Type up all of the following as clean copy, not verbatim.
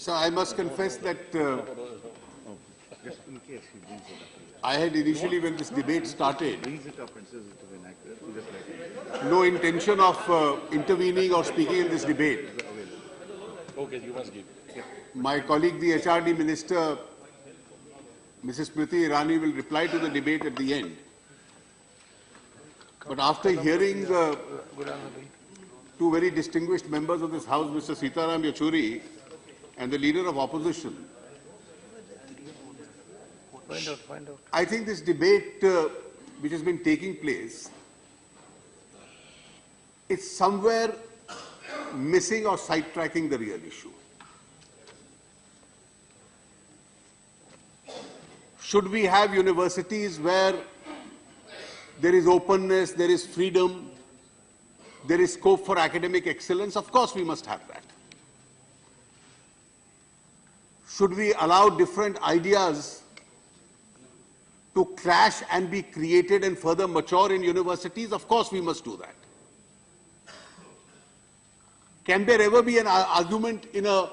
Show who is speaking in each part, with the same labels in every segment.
Speaker 1: So I must confess that
Speaker 2: Just in case he brings it up.
Speaker 1: I had initially, when this debate started,
Speaker 2: Brings it up and says it to be inaccurate, you just let him.
Speaker 1: no intention of intervening or speaking in this debate.
Speaker 3: Okay, you must give.
Speaker 1: My colleague, the HRD Minister, Mrs. Smriti Irani, will reply to the debate at the end. But after hearing two very distinguished members of this House, Mr. Sitaram Yechury and the Leader of Opposition,
Speaker 3: Find out.
Speaker 1: I think this debate which has been taking place is somewhere missing or sidetracking the real issue. Should we have universities where there is openness, there is freedom, there is scope for academic excellence? Of course we must have that. Should we allow different ideas to clash and be created and further mature in universities? Of course we must do that. Can there ever be an argument in a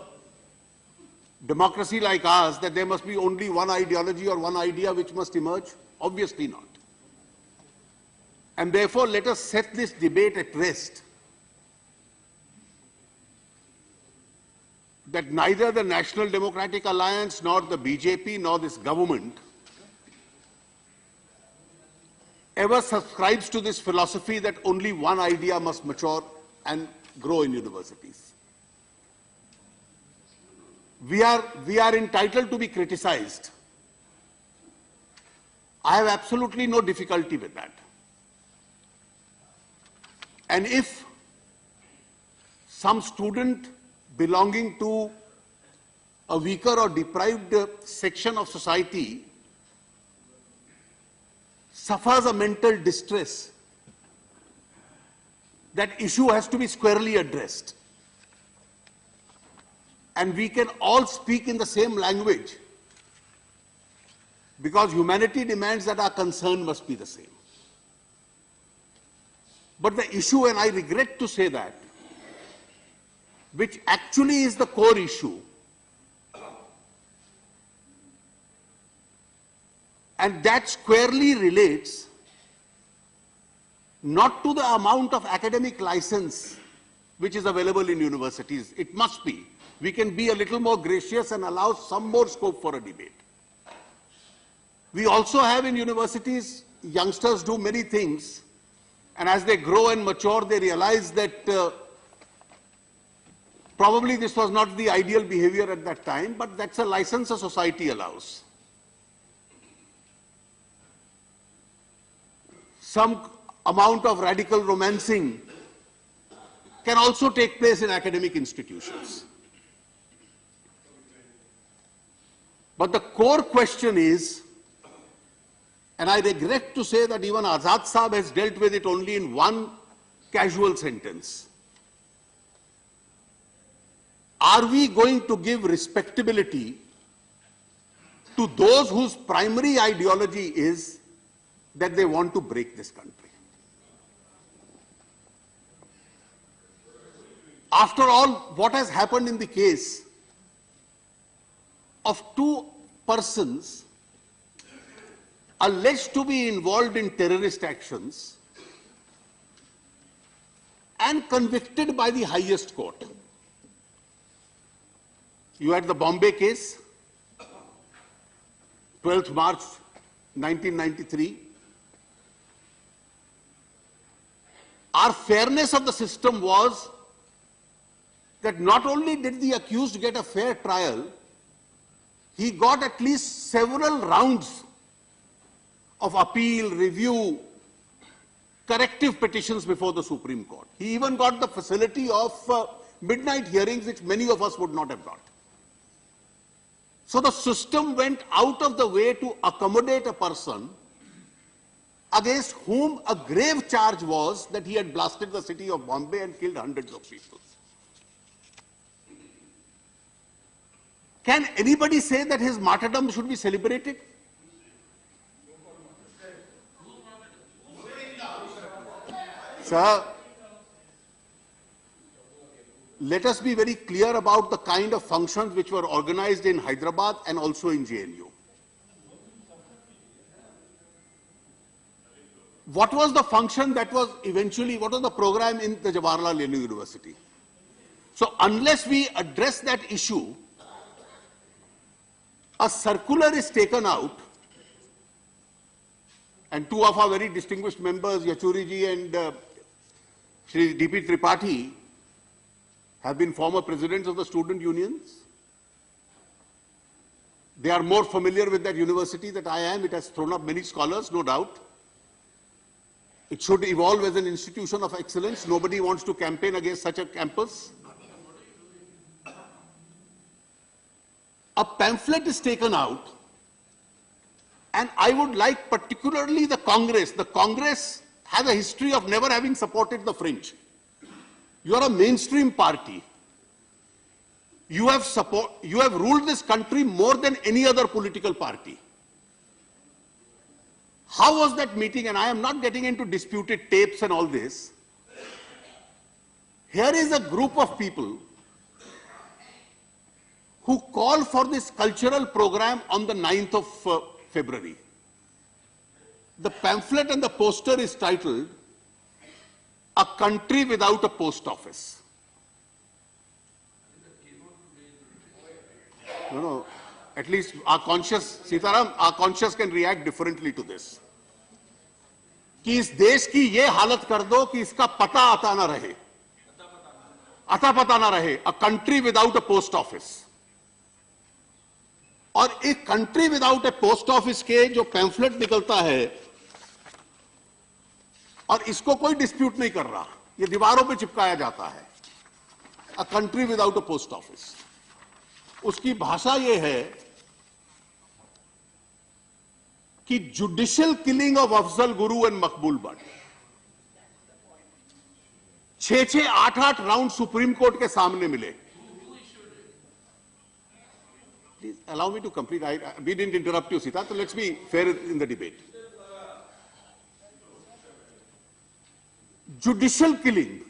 Speaker 1: democracy like ours that there must be only one ideology or one idea which must emerge? Obviously not. And therefore, let us set this debate at rest. That neither the National Democratic Alliance, nor the BJP, nor this government ever subscribes to this philosophy that only one idea must mature and grow in universities. We are entitled to be criticized. I have absolutely no difficulty with that. And if some student belonging to a weaker or deprived section of society suffers a mental distress, that issue has to be squarely addressed. And we can all speak in the same language because humanity demands that our concern must be the same. But the issue, and I regret to say that, which actually is the core issue, and that squarely relates not to the amount of academic license which is available in universities. It must be. We can be a little more gracious and allow some more scope for a debate. We also have in universities, youngsters do many things, and as they grow and mature, they realize that probably this was not the ideal behavior at that time, but that's a license a society allows. Some amount of radical romancing can also take place in academic institutions. But the core question is, and I regret to say that even Azad Saab has dealt with it only in one casual sentence. Are we going to give respectability to those whose primary ideology is that they want to break this country? After all, what has happened in the case of two persons alleged to be involved in terrorist actions and convicted by the highest court. You had the Bombay case, 12th March 1993. Our fairness of the system was that not only did the accused get a fair trial, he got at least several rounds of appeal, review, corrective petitions before the Supreme Court. He even got the facility of midnight hearings, which many of us would not have got. So the system went out of the way to accommodate a person against whom a grave charge was that he had blasted the city of Bombay and killed hundreds of people. Can anybody say that his martyrdom should be celebrated? Sir, let us be very clear about the kind of functions which were organized in Hyderabad and also in JNU. What was the function that was eventually, what was the program in the Jawaharlal Nehru University? So unless we address that issue, a circular is taken out, and two of our very distinguished members, Yachuri ji and Shri D.P. Tripathi, have been former presidents of the student unions. They are more familiar with that university than I am. It has thrown up many scholars, no doubt. It should evolve as an institution of excellence. Nobody wants to campaign against such a campus. A pamphlet is taken out, and I would like particularly the Congress. The Congress has a history of never having supported the fringe. You are a mainstream party. You have ruled this country more than any other political party. How was that meeting? And I am not getting into disputed tapes and all this. Here is a group of people who call for this cultural program on the 9th of February. The pamphlet and the poster is titled, "A Country Without a Post Office." No, at least our conscious, Sitaram, our conscious can react differently to this. कि इस देश की ये हालत कर दो कि इसका पता आता ना रहे, अता पता ना रहे, a country without a post office. और एक कंट्री विदाउट ए पोस्ट ऑफिस के जो पैम्फलेट निकलता है, और इसको कोई डिस्प्यूट नहीं कर रहा, ये दीवारों पे चिपकाया जाता है, a country without a post office. उसकी भाषा ये है कि judicial killing of Afzal Guru and Maqbool Bhatt, 6-6, 8-8 round supreme court के सामने मिले. Please allow me to complete. We didn't interrupt you, Sita, so let's be fair in the debate. Judicial killing.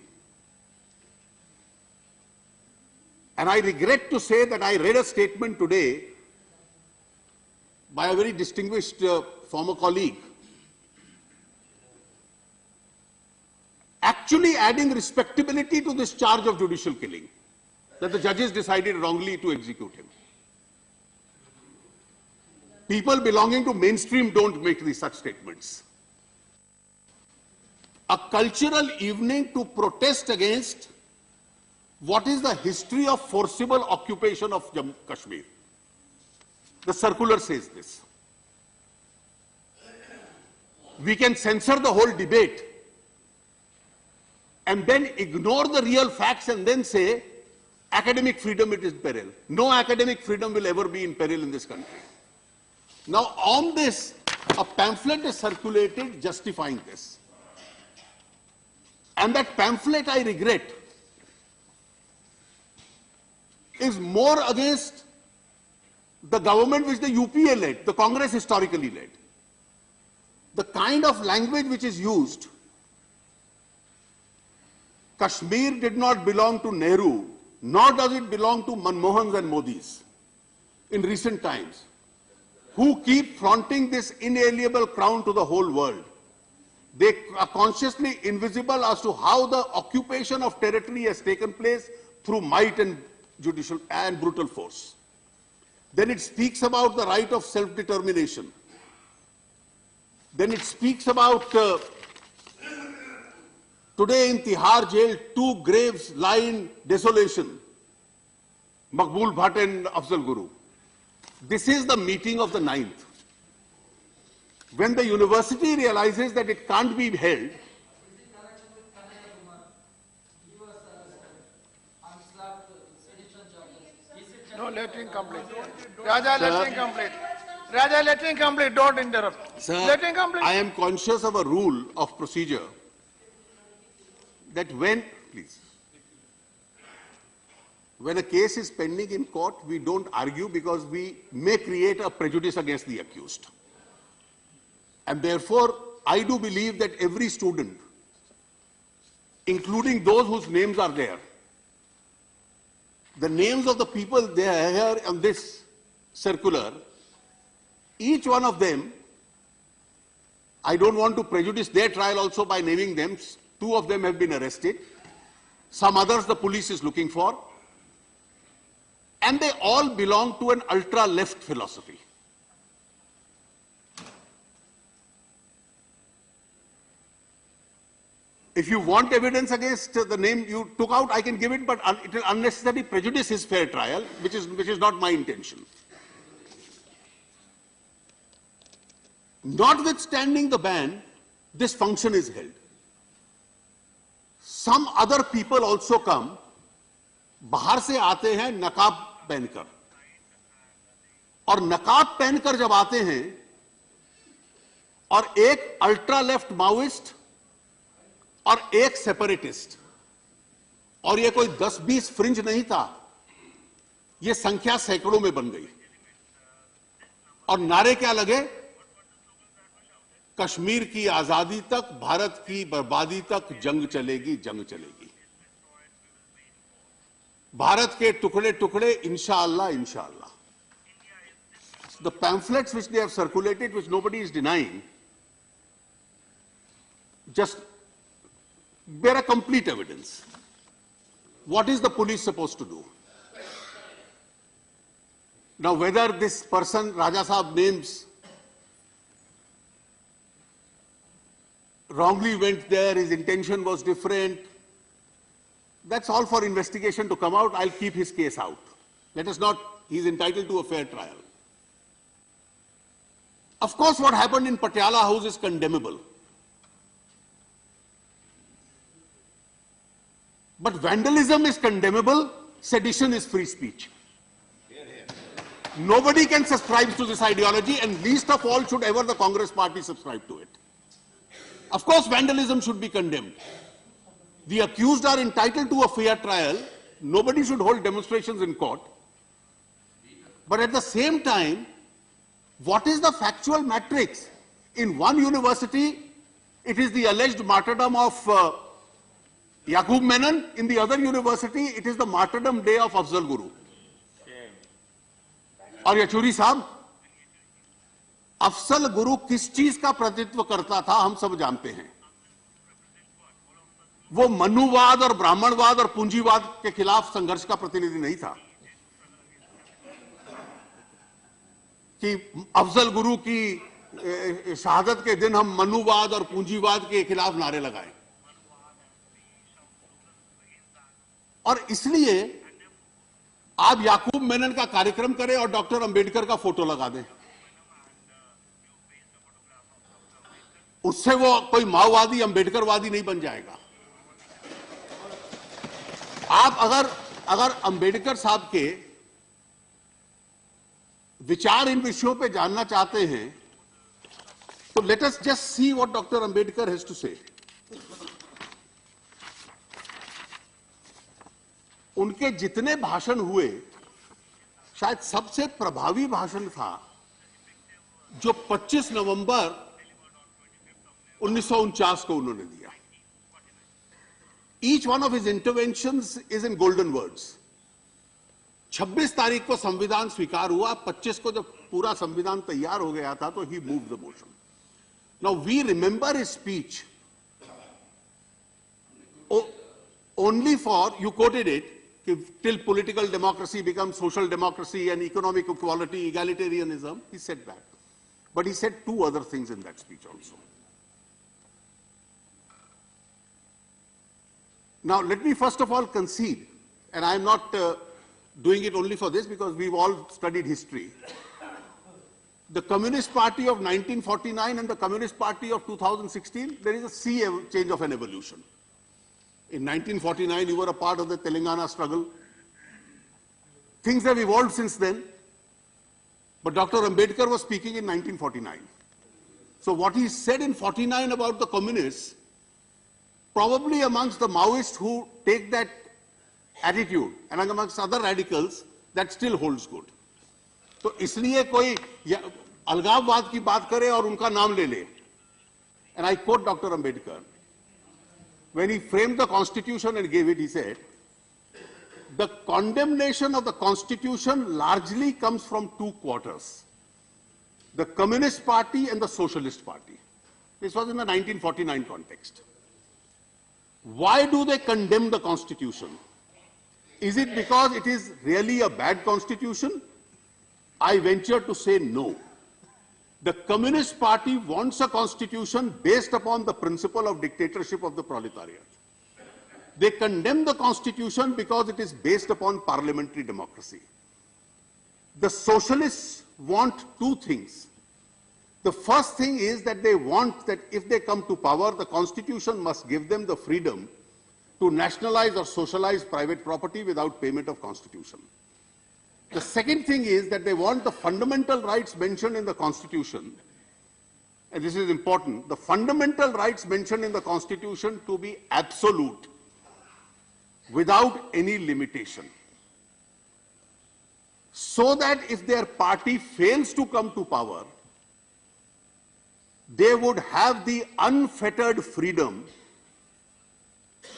Speaker 1: And I regret to say that I read a statement today by a very distinguished former colleague, actually adding respectability to this charge of judicial killing, that the judges decided wrongly to execute him. People belonging to mainstream don't make these such statements. A cultural evening to protest against what is the history of forcible occupation of Jammu Kashmir. The circular says this. We can censor the whole debate and then ignore the real facts and then say academic freedom is in peril. No academic freedom will ever be in peril in this country. Now, on this, a pamphlet is circulated justifying this. And that pamphlet, I regret, is more against the government which the UPA led, the Congress historically led. The kind of language which is used, Kashmir did not belong to Nehru, nor does it belong to Manmohan's and Modi's in recent times, who keep flaunting this inalienable crown to the whole world. They are consciously invisible as to how the occupation of territory has taken place through might and judicial and brutal force. Then it speaks about the right of self-determination. Then it speaks about today in Tihar jail, 2 graves lie in desolation, Maqbool Bhatt and Afzal Guru. This is the meeting of the 9th. When the university realizes that it can't be held,
Speaker 3: No, let him complete. Raja, let him complete. Raja, let him complete. Don't interrupt.
Speaker 1: Sir,
Speaker 3: Let him complete.
Speaker 1: I am conscious of a rule of procedure that when a case is pending in court, we don't argue because we may create a prejudice against the accused. And therefore, I do believe that every student, including those whose names are there, the names of the people they are here on this circular, each one of them, I don't want to prejudice their trial also by naming them. 2 of them have been arrested. Some others the police is looking for. And they all belong to an ultra-left philosophy. If you want evidence against the name you took out, I can give it, but it will unnecessarily prejudice his fair trial, which is not my intention. Notwithstanding the ban, this function is held. Some other people also come, बाहर से आते हैं नकाब पहनकर, और नकाब पहनकर जब आते हैं और एक अल्ट्रा लेफ्ट माओइस्ट और एक सेपरेटिस्ट, और ये कोई 10-20 फ्रिंज नहीं था, ये संख्या सैकड़ों में बन गई, और नारे क्या लगे? कश्मीर की आजादी तक, भारत की बर्बादी तक जंग चलेगी, जंग चलेगी, भारत के टुकड़े टुकड़े इंशाअल्लाह, इंशाअल्लाह. The pamphlets which they have circulated, which nobody is denying, just bear a complete evidence. What is the police supposed to do? Now, whether this person, Raja Sahab names, wrongly went there, his intention was different, that's all for investigation to come out. I'll keep his case out. Let us not, he's entitled to a fair trial. Of course, what happened in Patiala House is condemnable. But vandalism is condemnable, sedition is free speech. Nobody can subscribe to this ideology, and least of all should ever the Congress party subscribe to it. Of course, vandalism should be condemned. The accused are entitled to a fair trial. Nobody should hold demonstrations in court. But at the same time, what is the factual matrix? In one university, it is the alleged martyrdom of Yaqub Menon. In the other university, it is the martyrdom day of Afzal Guru. और यचूरी साहब, अफजल गुरु किस चीज का प्रतिनिधित्व करता था हम सब जानते हैं. वो मनुवाद और ब्राह्मणवाद और पूंजीवाद के खिलाफ संघर्ष का प्रतिनिधि नहीं था कि अफजल गुरु की शहादत के दिन हम मनुवाद और पूंजीवाद के खिलाफ नारे लगाएं. और इसलिए आप याकूब मेनन का कार्यक्रम करें और डॉक्टर अंबेडकर का फोटो लगा दें, उससे वो कोई माओवादी अंबेडकरवादी नहीं बन जाएगा. आप अगर अंबेडकर साहब के विचार इन विषयों पे जानना चाहते हैं तो let us just see what doctor Ambedkar has to say. उनके जितने भाषण हुए, शायद सबसे प्रभावी भाषण था जो 25 नवंबर 1949 को उन्होंने दिया. Each one of his interventions is in golden words. 26 तारीख को संविधान स्वीकार हुआ, 25 को जब पूरा संविधान तैयार हो गया था तो he moved the motion. Now we remember his speech only for, you quoted it, till political democracy becomes social democracy and economic equality, egalitarianism, he said that. But he said 2 other things in that speech also. Now, let me first of all concede, and I am not doing it only for this because we've all studied history. The Communist Party of 1949 and the Communist Party of 2016, there is a sea change of an evolution. In 1949, you were a part of the Telangana struggle. Things have evolved since then. But Dr. Ambedkar was speaking in 1949. So what he said in 49 about the communists, probably amongst the Maoists who take that attitude and amongst other radicals, that still holds good. तो इसलिए कोई अलगाववाद की बात करे और उनका नाम ले ले. And I quote Dr. Ambedkar. When he framed the constitution and gave it, he said, the condemnation of the Constitution largely comes from two quarters, the Communist Party and the Socialist Party. This was in the 1949 context. Why do they condemn the Constitution? Is it because it is really a bad Constitution? I venture to say no. The Communist Party wants a Constitution based upon the principle of dictatorship of the proletariat. They condemn the Constitution because it is based upon parliamentary democracy. The Socialists want two things. The first thing is that they want that if they come to power, the Constitution must give them the freedom to nationalize or socialize private property without payment of Constitution. The second thing is that they want the fundamental rights mentioned in the Constitution, and this is important, the fundamental rights mentioned in the Constitution to be absolute, without any limitation. So that if their party fails to come to power, they would have the unfettered freedom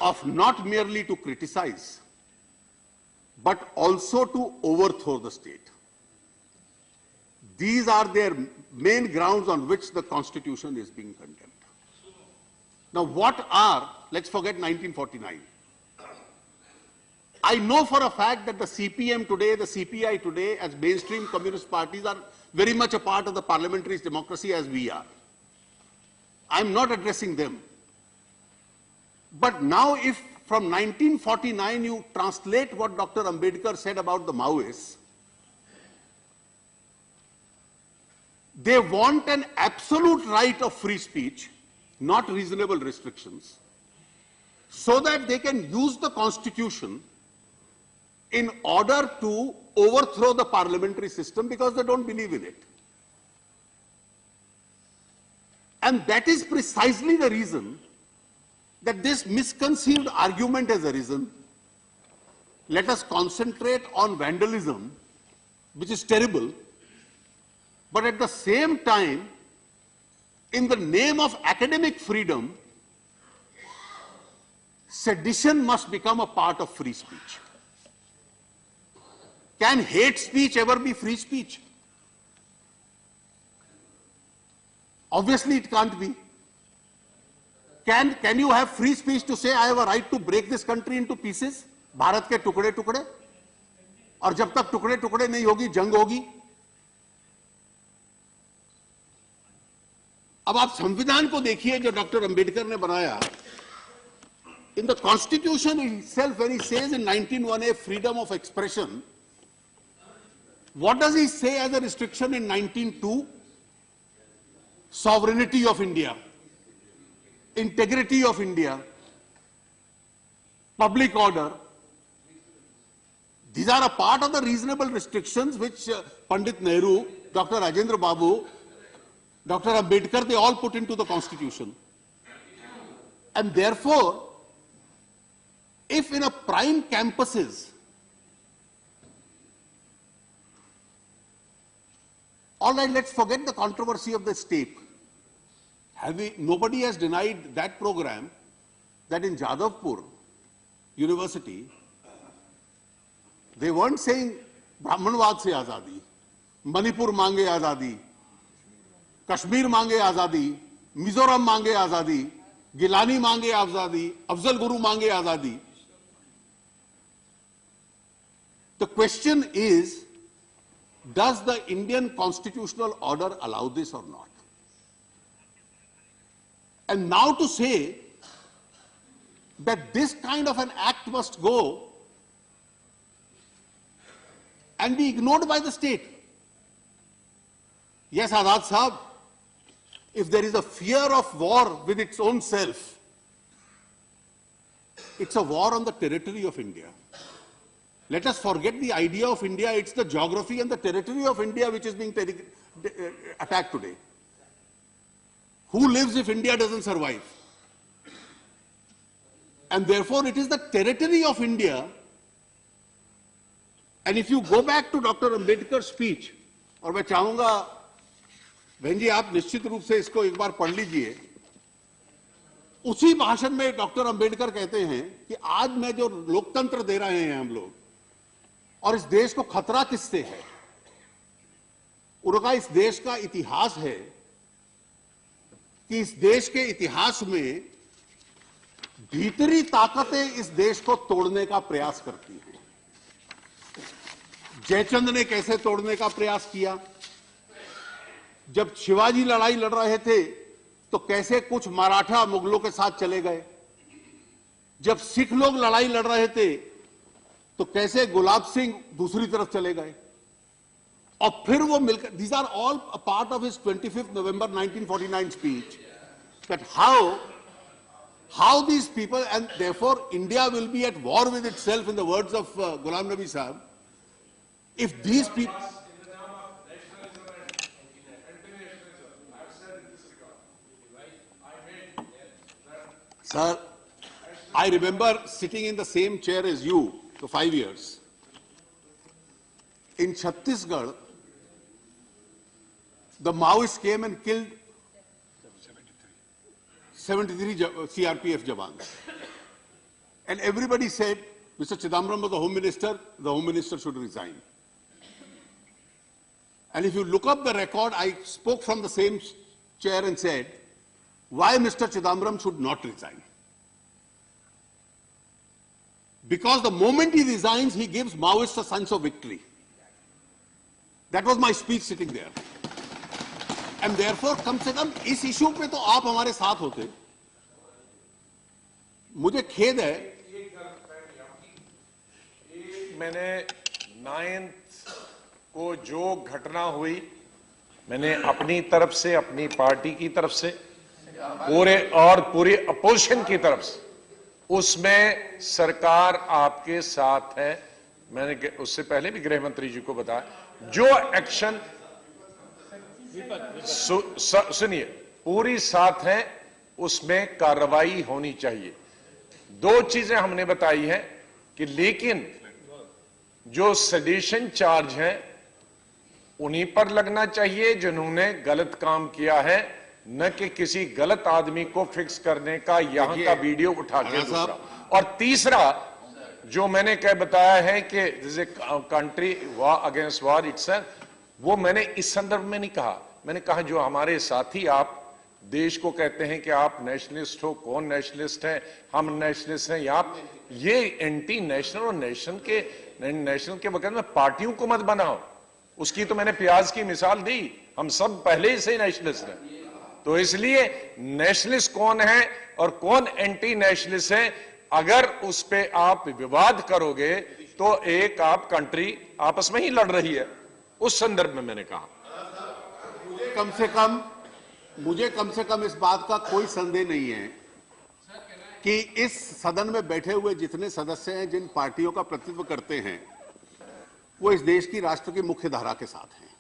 Speaker 1: of not merely to criticize, but also to overthrow the state. These are their main grounds on which the Constitution is being condemned. Now what are, let's forget 1949. I know for a fact that the CPM today, the CPI today, as mainstream communist parties are very much a part of the parliamentary democracy as we are. I'm not addressing them. But now if from 1949 you translate what Dr. Ambedkar said about the Maoists, they want an absolute right of free speech, not reasonable restrictions, so that they can use the Constitution in order to overthrow the parliamentary system because they don't believe in it. And that is precisely the reason that this misconceived argument has arisen. Let us concentrate on vandalism, which is terrible, but at the same time, in the name of academic freedom, sedition must become a part of free speech. Can hate speech ever be free speech? Obviously it can't be. Can you have free speech to say I have a right to break this country into pieces? Bharat के टुकड़े टुकड़े, और जब तक टुकड़े टुकड़े नहीं होगी जंग होगी। अब आप संविधान को देखिए जो डॉक्टर अंबेडकर ने बनाया। In the Constitution itself, when he says in 19(1)(a) freedom of expression, what does he say as a restriction in 19(2)? Sovereignty of India, integrity of India, public order. These are a part of the reasonable restrictions which Pandit Nehru, Dr. Rajendra Babu, Dr. Ambedkar, they all put into the Constitution. And therefore, if in a prime campuses, all right, let's forget the controversy of the state. Nobody has denied that program that in Jadavpur University, they weren't saying Brahmanwad se azadi, Manipur mange azadi, Kashmir mange azadi, Mizoram mange azadi, Gilani mange azadi, Afzal Guru mange azadi. The question is, does the Indian constitutional order allow this or not? And now to say that this kind of an act must go and be ignored by the state. Yes, Azad Sahab, if there is a fear of war with its own self, it's a war on the territory of India. Let us forget the idea of India, it's the geography and the territory of India which is being attacked today. Who lives if India doesn't survive? And therefore it is the territory of India. And if you go back to Dr. Ambedkar's speech, और मैं चाहूंगा बहन जी आप निश्चित रूप से इसको एक बार पढ़ लीजिए, उसी भाषण में डॉक्टर अंबेडकर कहते हैं कि आज मैं जो लोकतंत्र दे रहे हैं हम लोग, और इस देश को खतरा किससे है? उनका इस देश का इतिहास है कि इस देश के इतिहास में भीतरी ताकतें इस देश को तोड़ने का प्रयास करती हैं। जयचंद ने कैसे तोड़ने का प्रयास किया? जब शिवाजी लड़ाई लड़ रहे थे तो कैसे कुछ मराठा मुगलों के साथ चले गए। जब सिख लोग लड़ाई लड़ रहे थे तो कैसे गुलाब सिंह दूसरी तरफ चले गए और फिर वो मिलकर, these are all a part of his 25 November 1949 speech, that how these people, and therefore India will be at war with itself, in the words of Ghulam Nabi Sahib, if these people. Sir, I remember sitting in the same chair as you for 5 years. In Chhattisgarh, the Maoists came and killed 73 CRPF Jawans. And everybody said, Mr. Chidambaram was the Home Minister should resign. And if you look up the record, I spoke from the same chair and said, why Mr. Chidambaram should not resign. Because the moment he resigns, he gives Maoists a sense of victory. That was my speech sitting there. And therefore, कम से कम इस issue पे तो आप हमारे साथ होते। मुझे खेद है,
Speaker 4: मैंने 9th को जो घटना हुई, मैंने अपनी तरफ से, अपनी पार्टी की तरफ से, पूरी अपोजिशन की तरफ से, उसमें सरकार आपके साथ है। मैंने उससे पहले भी गृह मंत्री जी को बताया, जो एक्शन सुनिए, पूरी साथ है, उसमें कार्रवाई होनी चाहिए। 2 चीजें हमने बताई हैं कि लेकिन जो सेडिशन चार्ज है उन्हीं पर लगना चाहिए जिन्होंने गलत काम किया है, न कि किसी गलत आदमी को फिक्स करने का यहां का वीडियो उठा के दूसरा। और तीसरा जो मैंने कह बताया है कि country war against war itself, वो मैंने इस संदर्भ में नहीं कहा। मैंने कहा जो हमारे साथी आप देश को कहते हैं कि आप नेशनलिस्ट हो, कौन नेशनलिस्ट है? हम नेशनलिस्ट हैं, आप ये एंटी नेशनल और नेशनल के वक्त में पार्टियों को मत बनाओ। उसकी तो मैंने प्याज की मिसाल दी, हम सब पहले से नेशनलिस्ट हैं। तो इसलिए नेशनलिस्ट कौन है और कौन एंटी नेशनलिस्ट है, अगर उस पे आप विवाद करोगे तो एक आप कंट्री आपस में ही लड़ रही है। उस संदर्भ में मैंने कहा
Speaker 1: मुझे कम से कम इस बात का कोई संदेह नहीं है कि इस सदन में बैठे हुए जितने सदस्य हैं, जिन पार्टियों का प्रतिनिधित्व करते हैं, वो इस देश की राष्ट्र की मुख्य धारा के साथ हैं।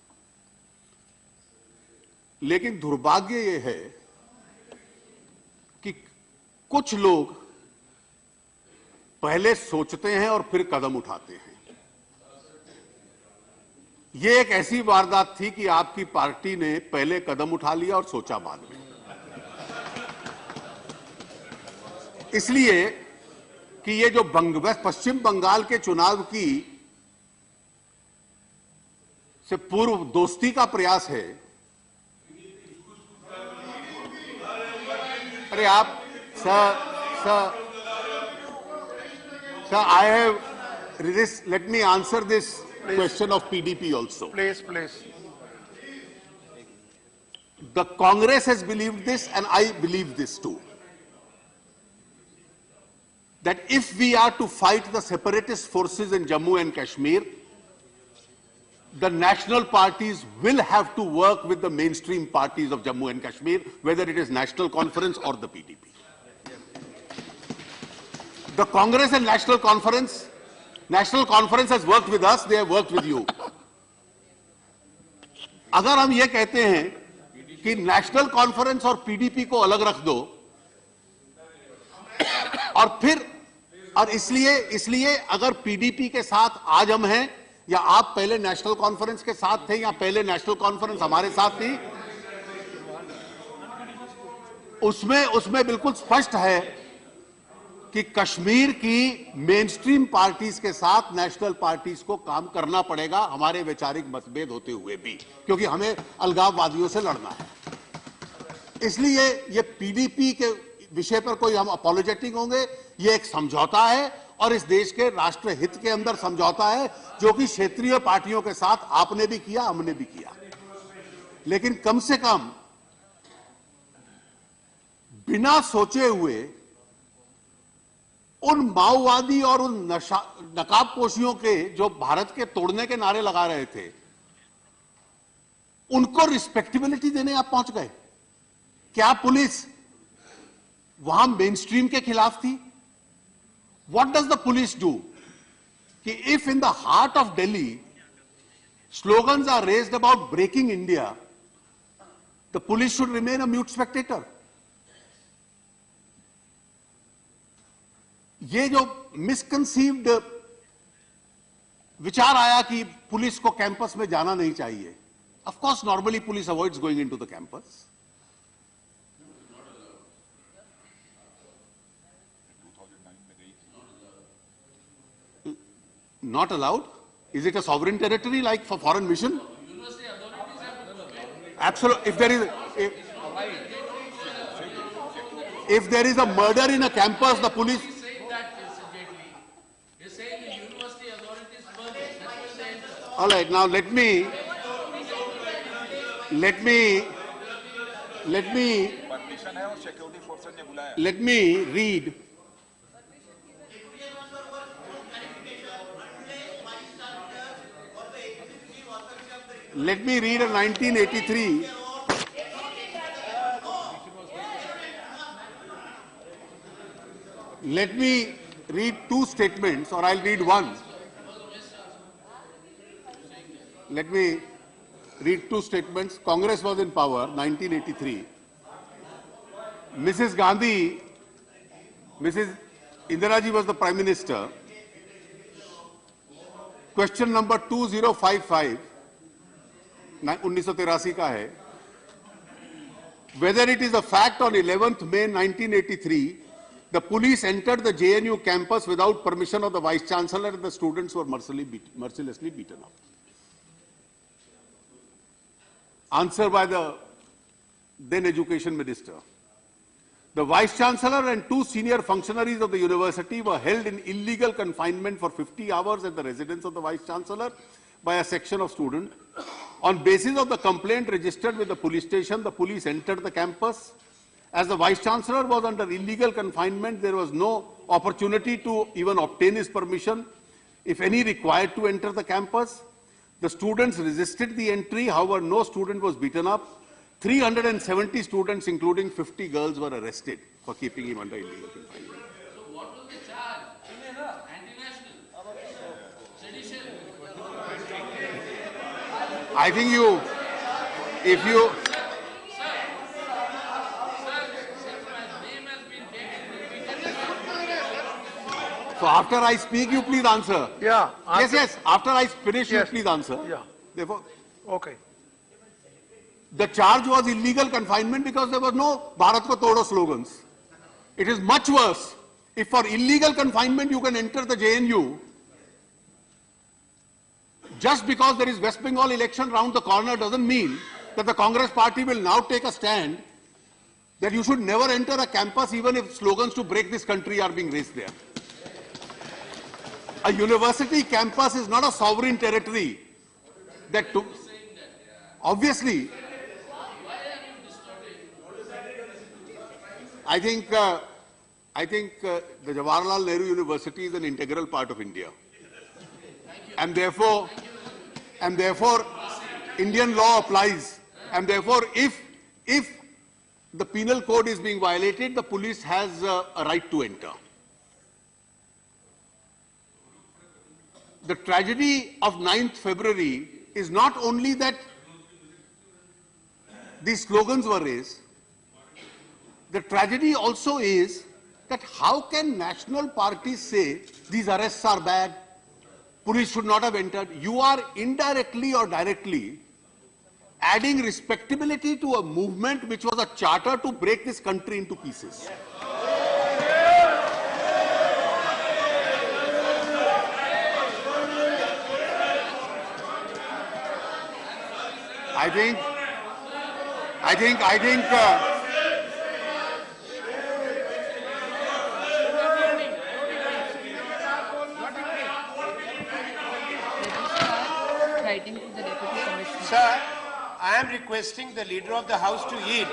Speaker 1: लेकिन दुर्भाग्य ये है कि कुछ लोग पहले सोचते हैं और फिर कदम उठाते हैं। ये एक ऐसी वारदात थी कि आपकी पार्टी ने पहले कदम उठा लिया और सोचा बाद में। इसलिए कि ये जो पश्चिम बंगाल के चुनाव की से पूर्व दोस्ती का प्रयास है। अरे आप sir I have this, let me answer this question of PDP also.
Speaker 3: Please.
Speaker 1: The Congress has believed this and I believe this too. That if we are to fight the separatist forces in Jammu and Kashmir, the national parties will have to work with the mainstream parties of Jammu and Kashmir, whether it is National Conference or the PDP. The Congress and National Conference has worked with us, they have worked with you. अगर हम ये कहते हैं कि national conference और PDP को अलग रख दो और इसलिए अगर पीडीपी के साथ आज हम हैं या आप पहले नेशनल कॉन्फ्रेंस के साथ थे या पहले नेशनल कॉन्फ्रेंस हमारे साथ थी, उसमें बिल्कुल स्पष्ट है कि कश्मीर की मेनस्ट्रीम पार्टीज के साथ नेशनल पार्टीज को काम करना पड़ेगा, हमारे वैचारिक मतभेद होते हुए भी, क्योंकि हमें अलगाववादियों से लड़ना है। इसलिए ये पीडीपी के विषय पर कोई हम अपोलोजेटिक होंगे, ये एक समझौता है और इस देश के राष्ट्र हित के अंदर समझौता है, जो कि क्षेत्रीय पार्टियों के साथ आपने भी किया, हमने भी किया। लेकिन कम से कम बिना सोचे हुए उन माओवादी और उन नकाबपोशियों के जो भारत के तोड़ने के नारे लगा रहे थे, उनको रिस्पेक्टेबिलिटी देने आप पहुंच गए। क्या पुलिस वहां मेनस्ट्रीम के खिलाफ थी? What does the police do कि if in the heart of Delhi slogans are raised about breaking India, the police should remain a mute spectator. ये जो मिसकंसीव्ड विचार आया कि पुलिस को कैंपस में जाना नहीं चाहिए, of course normally police avoids going into the campus. Not allowed? Is it a sovereign territory like for foreign mission? Absolutely. If there is a murder in a campus, the police.
Speaker 5: You're saying the university authorities permit. That's what they enter.
Speaker 1: All right. Now let me.
Speaker 2: Permission है और security forces ने बुलाया।
Speaker 1: Let me read. Let me read a 1983. Let me read two statements, or I'll read one. Let me read two statements. Congress was in power, 1983. Mrs. Gandhi, Mrs. Indira ji was the Prime Minister. Question number 2055. 1983 का है. Whether it is a fact on 11th May 1983, the police entered the JNU campus without permission of the Vice Chancellor and the students were mercilessly beaten up. Answer by the then Education Minister. The Vice Chancellor and two senior functionaries of the university were held in illegal confinement for 50 hours at the residence of the Vice Chancellor by a section of students. On basis of the complaint registered with the police station, the police entered the campus. As the Vice Chancellor was under illegal confinement, there was no opportunity to even obtain his permission, if any required to enter the campus. The students resisted the entry, however, no student was beaten up. 370 students, including 50 girls, were arrested for keeping him under illegal confinement.
Speaker 5: So what was the charge? Anti-national? Sedition?
Speaker 1: I think if you, so after I speak, you please answer.
Speaker 3: Yeah.
Speaker 1: Yes. After I finish,
Speaker 3: Yes.
Speaker 1: you please answer.
Speaker 3: Yeah.
Speaker 1: Therefore,
Speaker 3: Okay.
Speaker 1: the charge was illegal confinement because there was no Bharat Ko Todo slogans. It is much worse. If for illegal confinement you can enter the JNU, just because there is West Bengal election round the corner doesn't mean that the Congress party will now take a stand that you should never enter a campus even if slogans to break this country are being raised there. A university campus is not a sovereign territory. Obviously, I think the Jawaharlal Nehru University is an integral part of India. And therefore, Indian law applies. And therefore, if the penal code is being violated, the police has a right to enter. The tragedy of 9th February is not only that these slogans were raised, the tragedy also is that how can national parties say these arrests are bad, police should not have entered? You are indirectly or directly adding respectability to a movement which was a charter to break this country into pieces. I think.
Speaker 6: Writing to the Deputy Commissioner.
Speaker 7: Sir, I am requesting the Leader of the House to yield,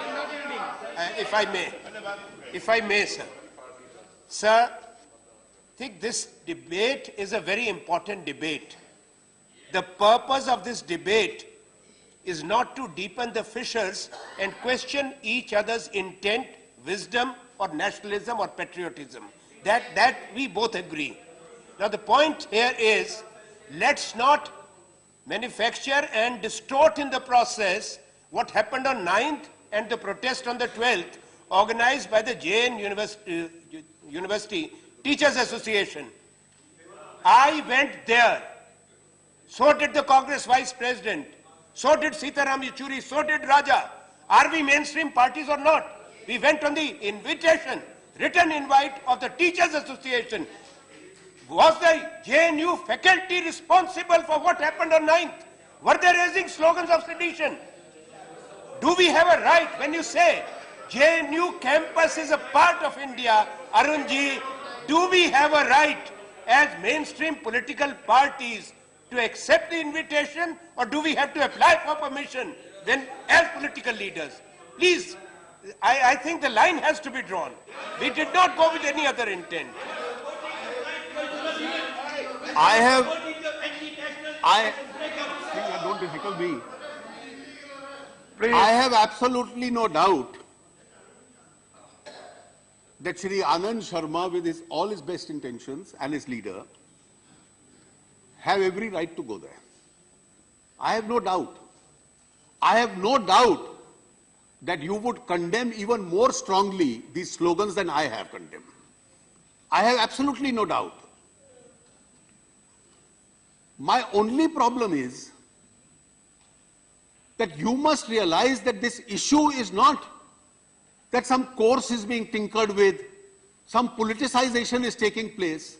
Speaker 7: if I may. If I may, sir. Sir, I think this debate is a very important debate. The purpose of this debate is not to deepen the fissures and question each other's intent, wisdom, or nationalism or patriotism. That we both agree. Now the point here is, let's not manufacture and distort in the process what happened on 9th and the protest on the 12th, organized by the JN University Teachers Association. I went there. So did the Congress Vice President. So did Sitaram Yechuri. So did Raja. Are we mainstream parties or not? We went on the invitation, written invite of the Teachers Association. Was the JNU faculty responsible for what happened on 9th? Were they raising slogans of sedition? Do we have a right when you say JNU campus is a part of India, Arunji, do we have a right as mainstream political parties to accept the invitation, or do we have to apply for permission when as political leaders? Please, I think the line has to be drawn. We did not go with any other intent.
Speaker 1: Don't heckle me. I have absolutely no doubt that Shri Anand Sharma, with all his best intentions and his leader, have every right to go there. I have no doubt. I have no doubt that you would condemn even more strongly these slogans than I have condemned. I have absolutely no doubt. My only problem is that you must realize that this issue is not that some course is being tinkered with, some politicization is taking place,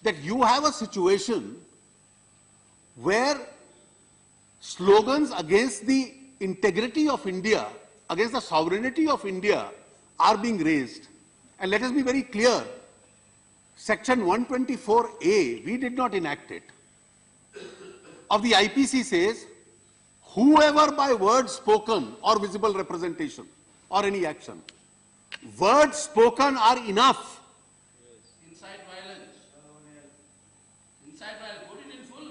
Speaker 1: that you have a situation where slogans against the integrity of India, against the sovereignty of India are being raised. And let us be very clear, Section 124A, we did not enact it, of the IPC says, whoever by words spoken or visible representation or any action, words spoken are enough.
Speaker 5: Incite violence. Incite violence. Put it in full.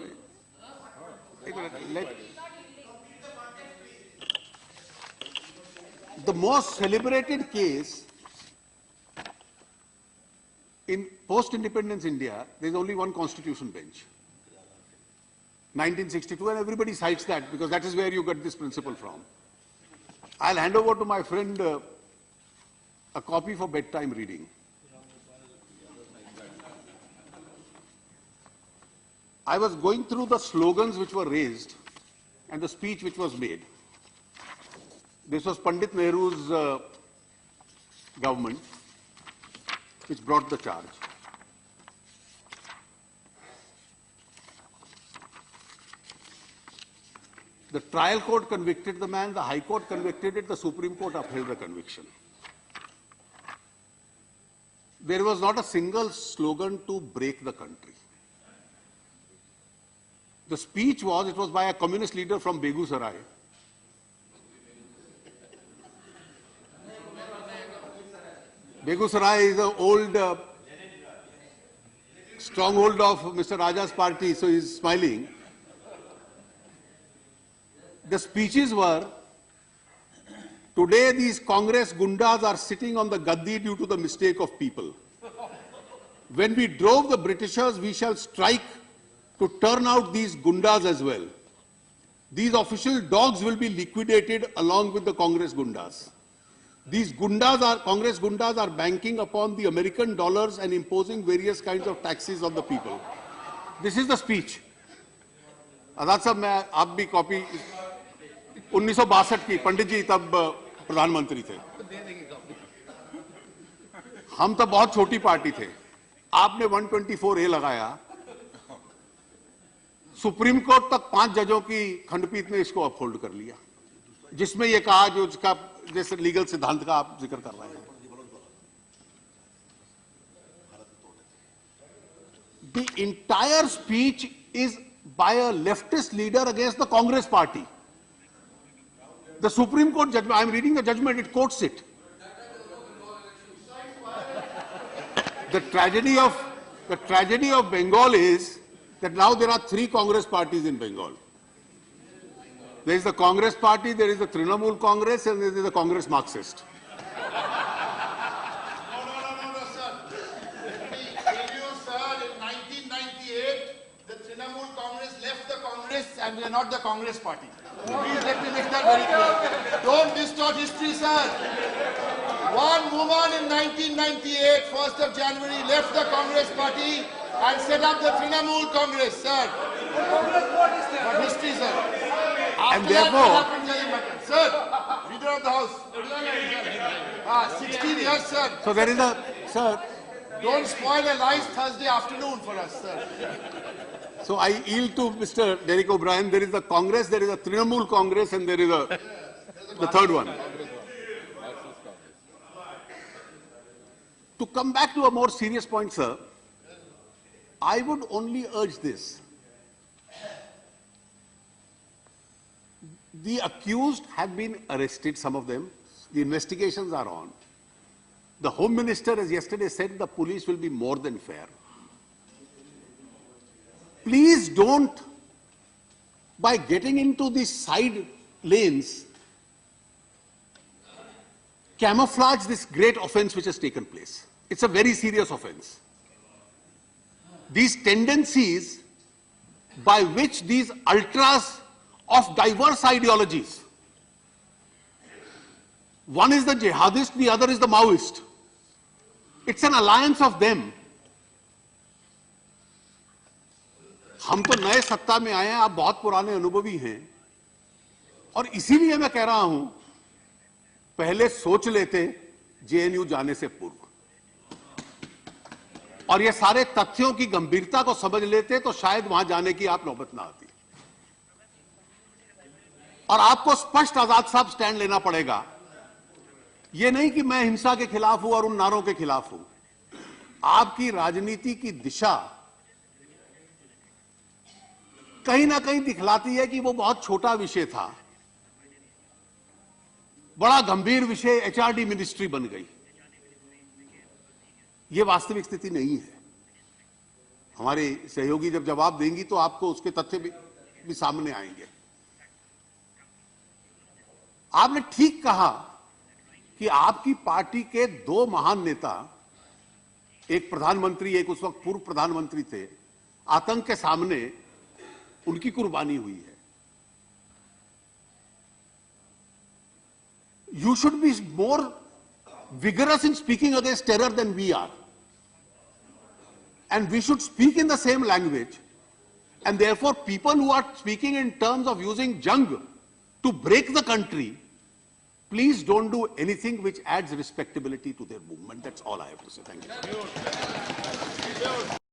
Speaker 1: The most celebrated case in post-independence India, there is only one constitution bench. 1962, and everybody cites that because that is where you get this principle from. I'll hand over to my friend a copy for bedtime reading. I was going through the slogans which were raised and the speech which was made. This was Pandit Nehru's government which brought the charge. The trial court convicted the man, the High Court convicted it, the Supreme Court upheld the conviction. There was not a single slogan to break the country. The speech was, it was by a communist leader from Begusarai. Begusarai is an old stronghold of Mr. Raja's party, so he's smiling. The speeches were, today these Congress gundas are sitting on the gaddi due to the mistake of people. When we drove the Britishers, we shall strike to turn out these gundas as well. These official dogs will be liquidated along with the Congress gundas. These gundas Congress gundas are banking upon the American dollars and imposing various kinds of taxes on the people. This is the speech. Azad sahab, मैं आप भी copy 1962 की, पंडित जी तब प्रधानमंत्री थे, हम तब बहुत छोटी पार्टी थे, आपने 124A लगाया, सुप्रीम कोर्ट तक 5 जजों की खंडपीठ ने इसको अपहोल्ड कर लिया, जिसमें यह कहा जो इसका जैसे लीगल सिद्धांत का आप जिक्र कर रहे हैं। The entire speech is by a leftist leader against the Congress party. The Supreme Court judgment, I am reading the judgment, it quotes it. The tragedy of Bengal is that now there are 3 Congress parties in Bengal. There is the Congress party, there is the Trinamool Congress, and there is the Congress Marxist.
Speaker 3: And we are not the Congress party. Please let me make that very clear. Don't distort history, sir. One woman in 1998, 1st of January, left the Congress party and set up the Trinamool Congress, sir. But history, sir.
Speaker 1: And therefore,
Speaker 3: sir, leader of the House. 16 years, sir.
Speaker 1: So there is a, sir.
Speaker 3: Don't spoil a nice Thursday afternoon for us, sir.
Speaker 1: So I yield to Mr. Derek O'Brien. There is a Congress, there is a Trinamool Congress, and there is the third one. To come back to a more serious point, sir, I would only urge this. The accused have been arrested, some of them. The investigations are on. The Home Minister, as yesterday said, the police will be more than fair. Please don't, by getting into these side lanes, camouflage this great offense which has taken place. It's a very serious offense. These tendencies by which these ultras of diverse ideologies, one is the jihadist, the other is the Maoist. It's an alliance of them. हम तो नए सत्ता में आए हैं, आप बहुत पुराने अनुभवी हैं, और इसीलिए मैं कह रहा हूं, पहले सोच लेते जेएनयू जाने से पूर्व, और ये सारे तथ्यों की गंभीरता को समझ लेते तो शायद वहां जाने की आप नौबत ना आती। और आपको स्पष्ट आजाद साहब स्टैंड लेना पड़ेगा। ये नहीं कि मैं हिंसा के खिलाफ हूं और उन नारों के खिलाफ हूं। आपकी राजनीति की दिशा कहीं ना कहीं दिखलाती है कि वो बहुत छोटा विषय था, बड़ा गंभीर विषय एचआरडी मिनिस्ट्री बन गई। ये वास्तविक स्थिति नहीं है। हमारे सहयोगी जब जवाब देंगी तो आपको उसके तथ्य भी सामने आएंगे। आपने ठीक कहा कि आपकी पार्टी के 2 महान नेता, एक प्रधानमंत्री, एक उस वक्त पूर्व प्रधानमंत्री थे, आतंक के सामने उनकी कुर्बानी हुई है। You should be more vigorous in speaking against terror than we are. And we should speak in the same language. And therefore, people who are speaking in terms of using jung to break the country, please don't do anything which adds respectability to their movement. That's all I have to say. Thank you.